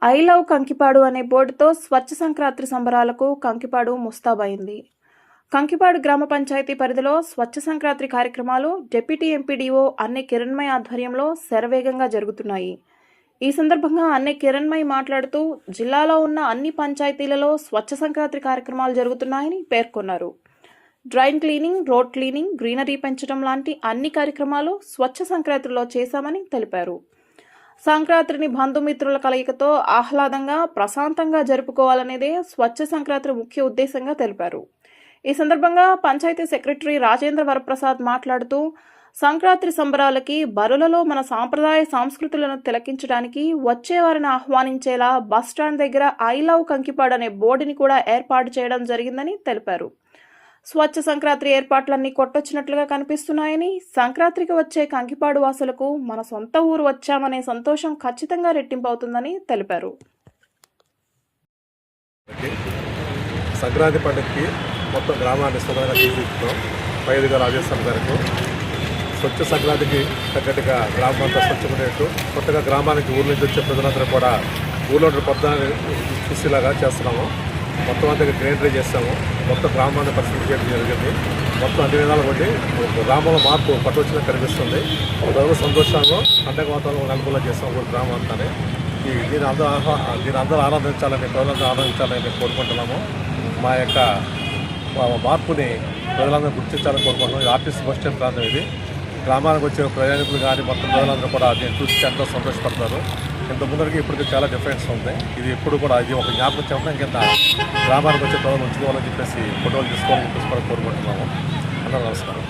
I love Kankipadu అనే బోర్డుతో స్వచ్ఛ సంక్రాంతి సంబరాలకు కంకిపాడు ముస్తాబైంది. కంకిపాడు గ్రామ పంచాయతీ పరిధిలో స్వచ్ఛ సంక్రాంతి కార్యక్రమాలు డిప్యూటీ ఎంపీడీఓ అన్నే కిరణ్మయ్ ఆధ్వర్యంలో శరవేగంగా జరుగుతున్నాయి. ఈ సందర్భంగా అన్నే కిరణ్మయ్ మాట్లాడుతూ జిల్లాలో ఉన్న అన్ని పంచాయతీలలో స్వచ్ఛ సంక్రాంతి కార్యక్రమాలు జరుగుతున్నాయని పేర్కొన్నారు. Drain cleaning, road cleaning, greenery పెంచడం లాంటి అన్ని కార్యక్రమాలు స్వచ్ఛ సంక్రాంతిలో చేశామని తెలిపారు. సంక్రాంతిని బంధుమిత్రుల కలయికతో ఆహ్లాదంగా ప్రశాంతంగా జరుపుకోవాలనేదే స్వచ్ఛ సంక్రాంతి ముఖ్య ఉద్దేశంగా తెలిపారు. ఈ సందర్భంగా పంచాయతీ సెక్రటరీ రాజేంద్ర వరప్రసాద్ మాట్లాడుతూ సంక్రాంతి సంబరాలకి బరులలో మన సాంప్రదాయ సంస్కృతులను తిలకించడానికి వచ్చేవారిని ఆహ్వానించేలా బస్టాండ్ దగ్గర ఐ లవ్ కంకిపాడు అనే బోర్డుని కూడా ఏర్పాటు చేయడం జరిగిందని తెలిపారు. స్వచ్ఛ సంక్రాంతి ఏర్పాట్లన్నీ కొట్టొచ్చినట్లుగా కనిపిస్తున్నాయని, సంక్రాంతికి వచ్చే కంకిపాడు వాసులకు మన సొంత ఊరు వచ్చామనే సంతోషం ఖచ్చితంగా రెట్టింపు అవుతుందని తెలిపారు. సంక్రాంతి పండుగకి మొత్తం గ్రామాన్ని స్వతంత్రంగా తీర్చిదిద్దుతాం. పైదిగా రాజేశ్వరం గారికి స్వచ్ఛ సంక్రాంతికి తగ్గట్టుగా గ్రామం అంతా స్వచ్ఛమైనట్టు కొత్తగా గ్రామానికి ఊరు నుంచి వచ్చే ప్రజలందరూ కూడా ఊళ్ళో పొద్దున చూసేలాగా చేస్తున్నాము. మొత్తం అంతా గ్రీనరీ చేస్తాము. మొత్తం గ్రామాన్ని పరిస్థితి చేయడం జరిగింది. మొత్తం అన్ని విధాలు కొట్టి గ్రామంలో మార్పు పట్టవచ్చిన కనిపిస్తుంది. ఒకరోజు సంతోషంగా పండగ వాతావరణం అనుకూలంగా చేస్తాం ఊరు గ్రామం అంతానే. దీని అందరూ ఆనందించాలని, ప్రజలందరూ ఆనందించాలని కోరుకుంటున్నాము. మా యొక్క మార్పుని ప్రజలందరూ గుర్తించాలని కోరుకుంటున్నాం. ఇది ఆర్టీసీ బస్ స్టాండ్ ప్రాంతం. ఇది గ్రామానికి వచ్చే ప్రయాణికులు కానీ మొత్తం ప్రజలందరూ కూడా దీన్ని చూసి ఎంతో సంతోషపడతారు. ఇంత ముందరికి ఇప్పటికీ చాలా డిఫరెన్స్ ఉంది. ఇది ఎప్పుడు కూడా ఇది ఒక జ్ఞాపకం చెప్పడం కింద గ్రామానికి వచ్చే ప్రజలు ఉంచుకోవాలని చెప్పేసి ఫోటోలు తీసుకోవాలని చెప్పేసి కూడా కోరుకుంటున్నాము. అందరూ నమస్కారం.